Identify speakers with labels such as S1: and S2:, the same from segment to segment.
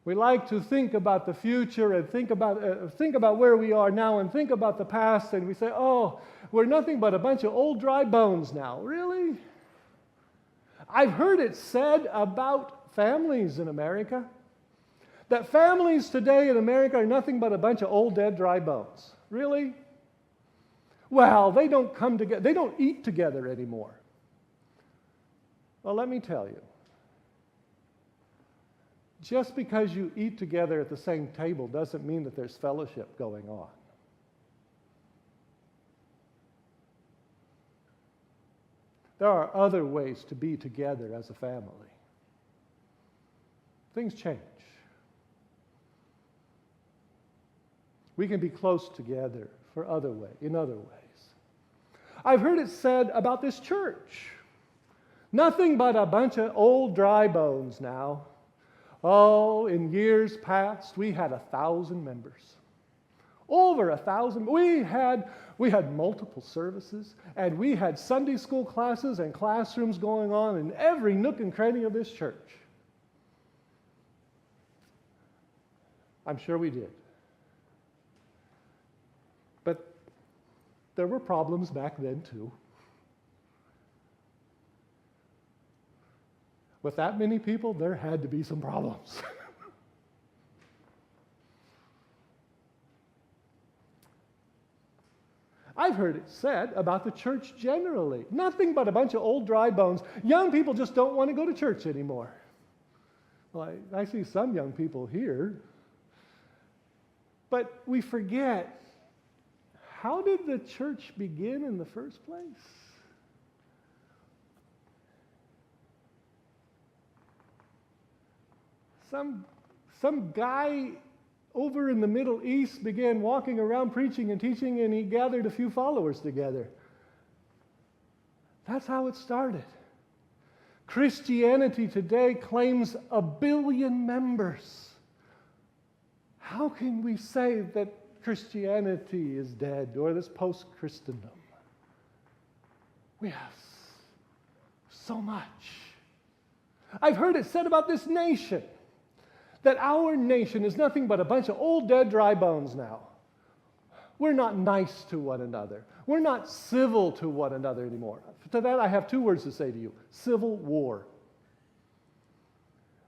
S1: We like to think about the future and think about where we are now and think about the past, and we say, oh, we're nothing but a bunch of old dry bones now. Really? I've heard it said about families in America that families today in America are nothing but a bunch of old dead dry bones. Really? Well, they don't come together, they don't eat together anymore. Well, let me tell you. Just because you eat together at the same table doesn't mean that there's fellowship going on. There are other ways to be together as a family. Things change. We can be close together in other ways. I've heard it said about this church, nothing but a bunch of old dry bones now. Oh, in years past, we had 1,000 members. Over 1,000. We had multiple services, and we had Sunday school classes and classrooms going on in every nook and cranny of this church. I'm sure we did. But there were problems back then, too. With that many people, there had to be some problems. I've heard it said about the church generally, nothing but a bunch of old dry bones. Young people just don't want to go to church anymore. Well, I see some young people here. But we forget, how did the church begin in the first place? Some guy over in the Middle East began walking around preaching and teaching, and he gathered a few followers together. That's how it started. Christianity today claims 1 billion members. How can we say that Christianity is dead or this post-Christendom? We have so much. I've heard it said about this nation that our nation is nothing but a bunch of old, dead, dry bones now. We're not nice to one another. We're not civil to one another anymore. To that, I have 2 words to say to you. Civil war.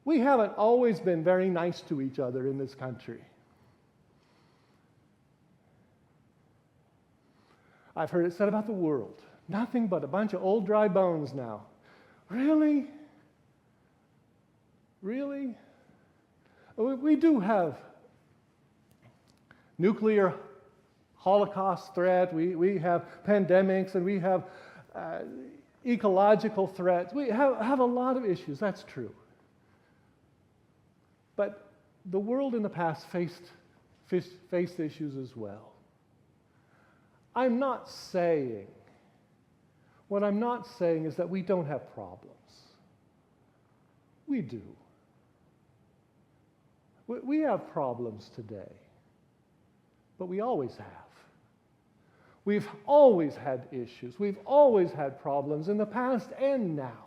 S1: We haven't always been very nice to each other in this country. I've heard it said about the world. Nothing but a bunch of old, dry bones now. Really? Really? We do have nuclear holocaust threat, we have pandemics, and we have ecological threats. We have a lot of issues, that's true. But the world in the past faced issues as well. What I'm not saying is that we don't have problems. We do. We have problems today, but we always have. We've always had issues. We've always had problems in the past and now.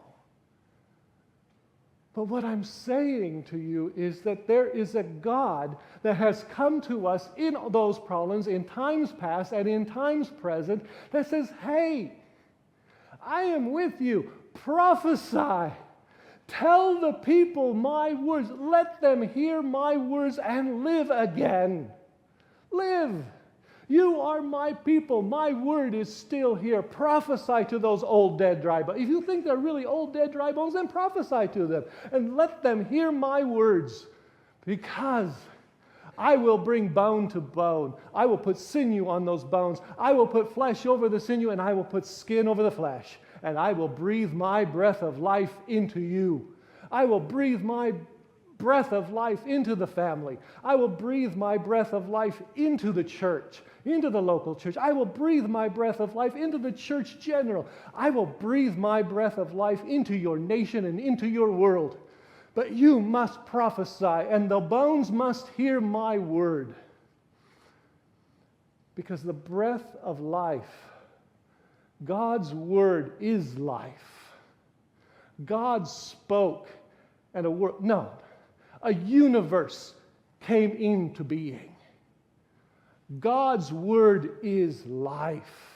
S1: But what I'm saying to you is that there is a God that has come to us in those problems in times past and in times present that says, hey, I am with you. Prophesy. Tell the people my words. Let them hear my words and live again. Live. You are my people. My word is still here. Prophesy to those old, dead, dry bones. If you think they're really old, dead, dry bones, then prophesy to them and let them hear my words, because I will bring bone to bone. I will put sinew on those bones. I will put flesh over the sinew, and I will put skin over the flesh. And I will breathe my breath of life into you. I will breathe my breath of life into the family. I will breathe my breath of life into the church, into the local church. I will breathe my breath of life into the church general. I will breathe my breath of life into your nation and into your world. But you must prophesy, and the bones must hear my word. Because the breath of life, God's word is life. God spoke, and A universe came into being. God's word is life.